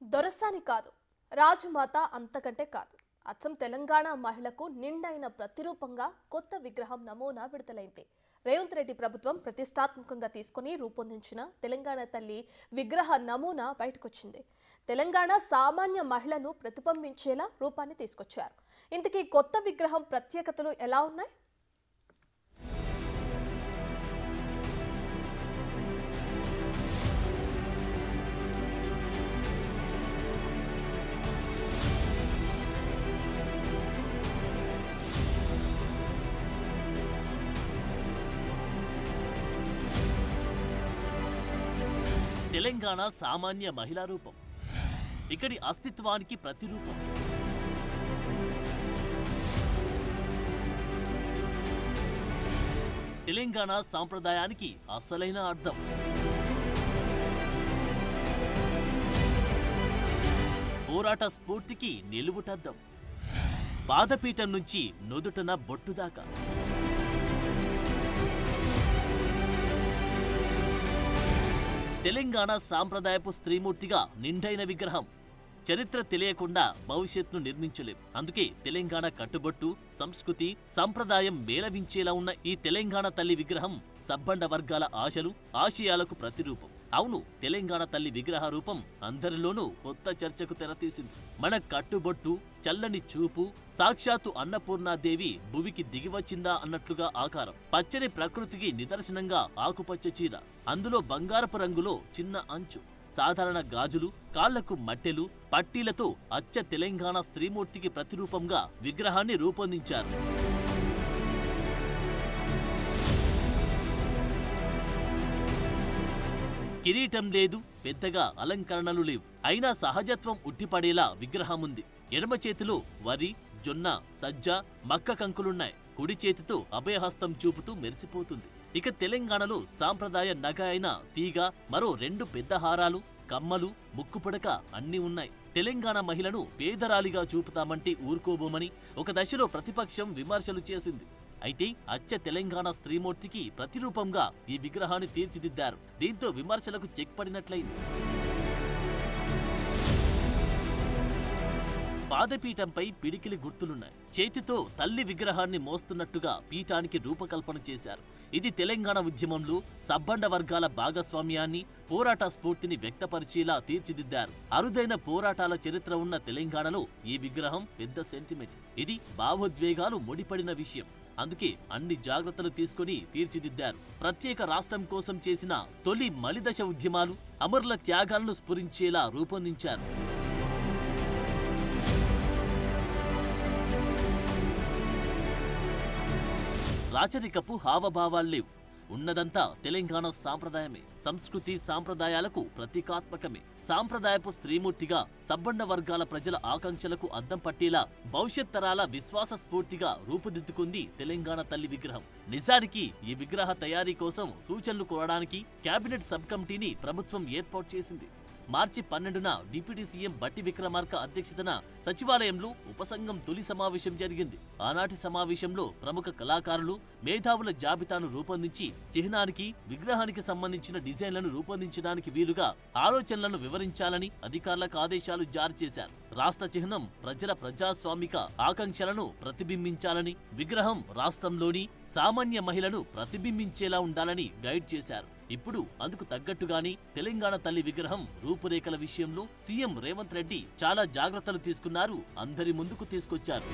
దొరసాని కాదు, రాజమాత అంతకంటే కాదు. అచ్చం తెలంగాణ మహిళకు నిండైన ప్రతిరూపంగా కొత్త విగ్రహం నమూనా విడుదలైంది. రేవంత్ రెడ్డి ప్రభుత్వం ప్రతిష్టాత్మకంగా తీసుకుని రూపొందించిన తెలంగాణ తల్లి విగ్రహ నమూనా బయటకొచ్చింది. తెలంగాణ సామాన్య మహిళను ప్రతిబింబించేలా రూపాన్ని తీసుకొచ్చారు. ఇంతకీ కొత్త విగ్రహం ప్రత్యేకతలు ఎలా ఉన్నాయి? తెలంగాణ సామాన్య మహిళా రూపం, ఇక్కడి అస్తిత్వానికి ప్రతిరూపం. తెలంగాణ సాంప్రదాయానికి అసలైన అర్థం. పోరాట స్ఫూర్తికి నిలువుటద్దం. పాదపీఠం నుంచి నుదుటన బొట్టుదాకా. తెలంగాణ సాంప్రదాయపు స్త్రీమూర్తిగా నిండైన విగ్రహం. చరిత్ర తెలియకుండా భవిష్యత్తును నిర్మించలేం. అందుకే తెలంగాణ కట్టుబొట్టు, సంస్కృతి, సంప్రదాయం మేళవించేలా ఉన్న ఈ తెలంగాణ తల్లి విగ్రహం సబ్బండ వర్గాల ఆశలు, ఆశయాలకు ప్రతిరూపం. అవును, తెలంగాణ తల్లి విగ్రహ రూపం అందరిలోనూ కొత్త చర్చకు తెరతీసింది. మన కట్టుబొట్టు, చల్లని చూపు, సాక్షాత్తు అన్నపూర్ణాదేవి భువికి దిగివచ్చిందా అన్నట్లుగా ఆకారం. పచ్చని ప్రకృతికి నిదర్శనంగా ఆకుపచ్చ చీర, అందులో బంగారపు రంగులో చిన్న అంచు, సాధారణ గాజులు, కాళ్లకు మట్టెలు, పట్టీలతో అచ్చ తెలంగాణ స్త్రీమూర్తికి ప్రతిరూపంగా విగ్రహాన్ని రూపొందించారు. కిరీటం లేదు, పెద్దగా అలంకరణలు లేవు. అయినా సహజత్వం ఉట్టిపడేలా విగ్రహముంది. ఎడమ చేతిలో వరి, జొన్న, సజ్జ, మక్క కంకులున్నాయి. కుడి చేతితో అభయహస్తం చూపుతూ మెరిసిపోతుంది. ఇక తెలంగాణలో సాంప్రదాయ నగ అయిన తీగ, మరో 2 పెద్ద హారాలు, కమ్మలు, ముక్కుపుడక అన్నీ ఉన్నాయి. తెలంగాణ మహిళను పేదరాలిగా చూపుతామంటే ఊరుకోబోమని ఒక దశలో ప్రతిపక్షం విమర్శలు చేసింది. అయితే అచ్చ తెలంగాణ స్త్రీమూర్తికి ప్రతిరూపంగా ఈ విగ్రహాన్ని తీర్చిదిద్దారు. దీంతో విమర్శలకు చెక్ పడినట్లయింది. పాదపీఠంపై పిడికిలి గుర్తులున్నాయి. చేతితో తల్లి విగ్రహాన్ని మోస్తున్నట్టుగా పీఠానికి రూపకల్పన చేశారు. ఇది తెలంగాణ ఉద్యమంలో సబ్బండ వర్గాల భాగస్వామ్యాన్ని, పోరాట స్ఫూర్తిని వ్యక్తపరిచేలా తీర్చిదిద్దారు. అరుదైన పోరాటాల చరిత్ర ఉన్న తెలంగాణలో ఈ విగ్రహం పెద్ద సెంటిమెంట్. ఇది భావోద్వేగాలు ముడిపడిన విషయం. అందుకే అన్ని జాగ్రత్తలు తీసుకుని తీర్చిదిద్దారు. ప్రత్యేక రాష్ట్రం కోసం చేసిన తొలి మలిదశ ఉద్యమాలు, అమరుల త్యాగాలను స్ఫురించేలా రూపొందించారు. రాచరికపు హావభావాల్లేవు. ఉన్నదంతా తెలంగాణ సాంప్రదాయమే. సంస్కృతి సాంప్రదాయాలకు ప్రతీకాత్మకమే. సాంప్రదాయపు స్త్రీమూర్తిగా సబ్బండ వర్గాల ప్రజల ఆకాంక్షలకు అద్దం పట్టేలా, భవిష్యత్ తరాల విశ్వాస స్ఫూర్తిగా రూపుదిద్దుకుంది తెలంగాణ తల్లి విగ్రహం. నిజానికి ఈ విగ్రహ తయారీ కోసం సూచనలు కోరడానికి కేబినెట్ సబ్ కమిటీని ప్రభుత్వం ఏర్పాటు చేసింది. మార్చి 12న డిప్యూటీ సీఎం బట్టి విక్రమార్క అధ్యక్షతన సచివాలయంలో ఉపసంఘం తొలి సమావేశం జరిగింది. ఆనాటి సమావేశంలో ప్రముఖ కళాకారులు, మేధావుల జాబితాను రూపొందించి చిహ్నానికి, విగ్రహానికి సంబంధించిన డిజైన్లను రూపొందించడానికి వీలుగా ఆలోచనలను వివరించాలని అధికారులకు ఆదేశాలు జారీ చేశారు. రాష్ట్ర చిహ్నం ప్రజల ప్రజాస్వామిక ఆకాంక్షలను ప్రతిబింబించాలని, విగ్రహం రాష్ట్రంలోని సామాన్య మహిళను ప్రతిబింబించేలా ఉండాలని గైడ్ చేశారు. ఇప్పుడు అందుకు తగ్గట్టుగానే తెలంగాణ తల్లి విగ్రహం రూపురేఖల విషయంలో సీఎం రేవంత్ రెడ్డి చాలా జాగ్రత్తలు తీసుకున్నారు, అందరి ముందుకు తీసుకొచ్చారు.